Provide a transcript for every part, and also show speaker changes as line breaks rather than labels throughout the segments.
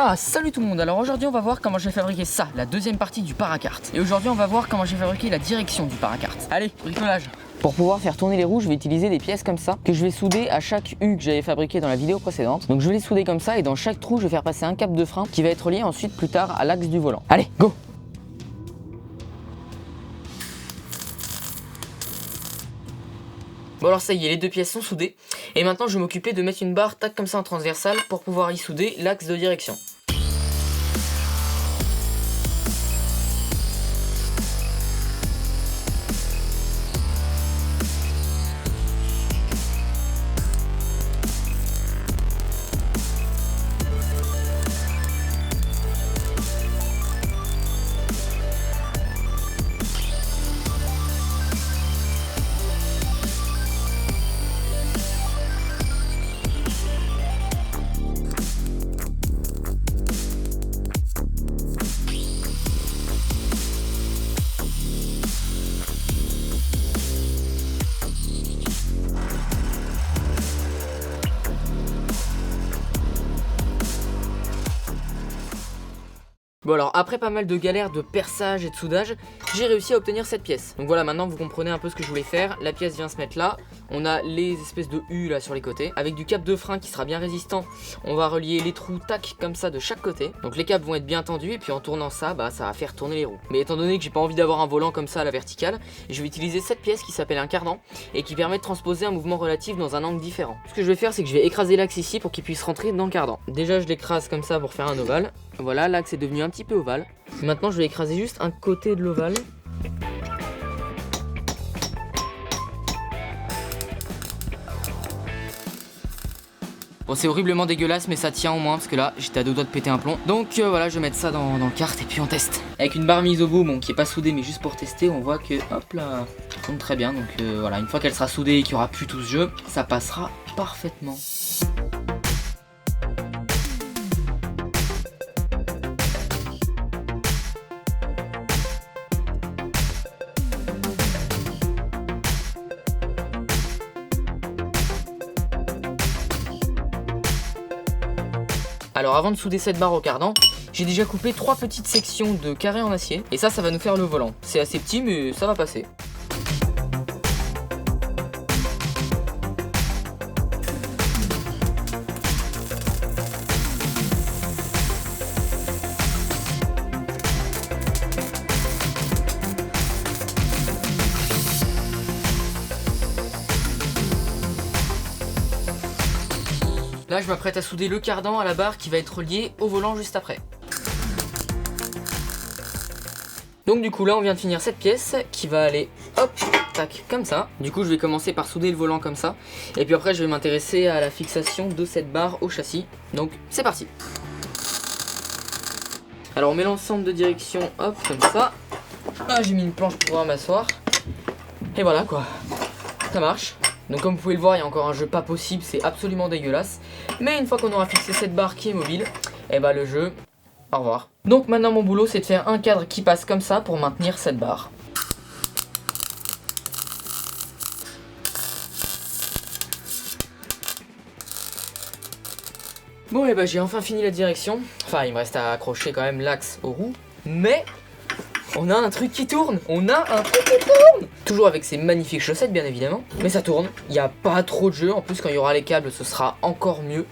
Ah, salut tout le monde. Alors aujourd'hui on va voir comment j'ai fabriqué ça, la deuxième partie du paracarte. Et aujourd'hui on va voir comment j'ai fabriqué la direction du paracarte. Allez, bricolage. Pour pouvoir faire tourner les roues, je vais utiliser des pièces comme ça que je vais souder à chaque U que j'avais fabriqué dans la vidéo précédente. Donc je vais les souder comme ça et dans chaque trou je vais faire passer un câble de frein qui va être relié ensuite plus tard à l'axe du volant. Allez, go! Bon alors ça y est, les deux pièces sont soudées. Et maintenant je vais m'occuper de mettre une barre tac comme ça en transversale pour pouvoir y souder l'axe de direction. Bon alors après pas mal de galères de perçage et de soudage, j'ai réussi à obtenir cette pièce. Donc voilà, maintenant vous comprenez un peu ce que je voulais faire. La pièce vient se mettre là, on a les espèces de U là sur les côtés. Avec du câble de frein qui sera bien résistant, on va relier les trous tac comme ça de chaque côté. Donc les câbles vont être bien tendus et puis en tournant ça, ça va faire tourner les roues. Mais étant donné que j'ai pas envie d'avoir un volant comme ça à la verticale, je vais utiliser cette pièce qui s'appelle un cardan et qui permet de transposer un mouvement relatif dans un angle différent. Ce que je vais faire, c'est que je vais écraser l'axe ici pour qu'il puisse rentrer dans le cardan. Déjà je l'écrase comme ça pour faire un ovale. Voilà, l'axe est devenu un petit peu ovale. Maintenant je vais écraser juste un côté de l'ovale. Bon, c'est horriblement dégueulasse mais ça tient au moins parce que là j'étais à deux doigts de péter un plomb. Donc voilà, je vais mettre ça dans le kart et puis on teste. Avec une barre mise au bout, bon, qui est pas soudée mais juste pour tester, on voit que hop là, ça tourne très bien. Donc voilà, une fois qu'elle sera soudée et qu'il n'y aura plus tout ce jeu, ça passera parfaitement. Alors avant de souder cette barre au cardan, j'ai déjà coupé 3 petites sections de carré en acier. Et ça va nous faire le volant. C'est assez petit mais ça va passer. Là, je m'apprête à souder le cardan à la barre qui va être relié au volant juste après. Donc du coup là, on vient de finir cette pièce qui va aller hop, tac, comme ça. Du coup, je vais commencer par souder le volant comme ça. Et puis après, je vais m'intéresser à la fixation de cette barre au châssis. Donc c'est parti. Alors on met l'ensemble de direction, hop, comme ça. Ah, j'ai mis une planche pour pouvoir m'asseoir. Et voilà quoi, ça marche. Donc comme vous pouvez le voir, il y a encore un jeu pas possible, c'est absolument dégueulasse. Mais une fois qu'on aura fixé cette barre qui est mobile, et le jeu, au revoir. Donc maintenant mon boulot c'est de faire un cadre qui passe comme ça pour maintenir cette barre. Bon et j'ai enfin fini la direction. Enfin il me reste à accrocher quand même l'axe aux roues. Mais on a un truc qui tourne. Toujours avec ces magnifiques chaussettes bien évidemment. Mais ça tourne, il n'y a pas trop de jeu. En plus quand il y aura les câbles ce sera encore mieux.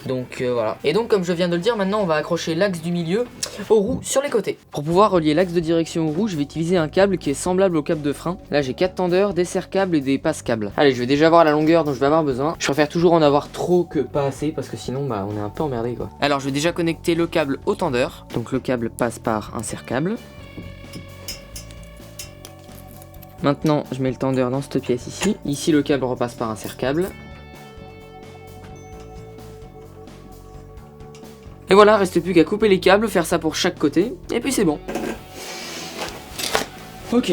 Donc voilà. Et donc comme je viens de le dire, maintenant on va accrocher l'axe du milieu aux roues sur les côtés. Pour pouvoir relier l'axe de direction aux roues, je vais utiliser un câble qui est semblable au câble de frein. Là j'ai 4 tendeurs, des serre-câbles et des passe-câbles. Allez, je vais déjà voir la longueur dont je vais avoir besoin. Je préfère toujours en avoir trop que pas assez parce que sinon on est un peu emmerdé quoi. Alors je vais déjà connecter le câble au tendeur. Donc le câble passe par un serre-câble. Maintenant, je mets le tendeur dans cette pièce ici. Ici, le câble repasse par un serre-câble. Et voilà, reste plus qu'à couper les câbles, faire ça pour chaque côté, et puis c'est bon. Ok.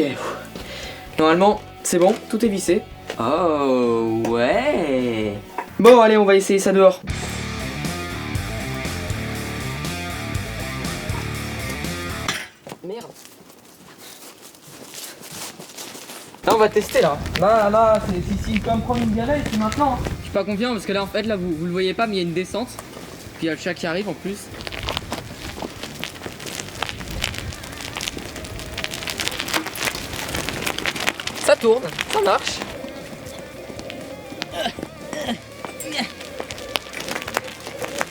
Normalement, c'est bon, tout est vissé. Oh, ouais. Bon, allez, on va essayer ça dehors. Merde. Là on va tester là. Là c'est difficile comme prendre une galette et puis maintenant. Je suis pas confiant parce que là en fait là vous le voyez pas mais il y a une descente. Puis il y a le chat qui arrive en plus. Ça tourne, ça marche.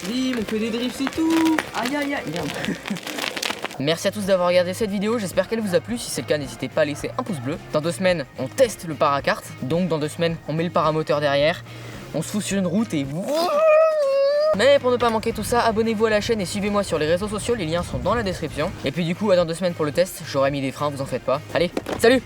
Bim, on fait des drifts, c'est tout. Aïe aïe aïe. Merci à tous d'avoir regardé cette vidéo, j'espère qu'elle vous a plu. Si c'est le cas, n'hésitez pas à laisser un pouce bleu. Dans 2 semaines, on teste le paracarte. Donc dans 2 semaines, on met le paramoteur derrière. On se fout sur une route et... Mais pour ne pas manquer tout ça, abonnez-vous à la chaîne et suivez-moi sur les réseaux sociaux. Les liens sont dans la description. Et puis du coup, à dans 2 semaines pour le test. J'aurai mis des freins, vous en faites pas. Allez, salut!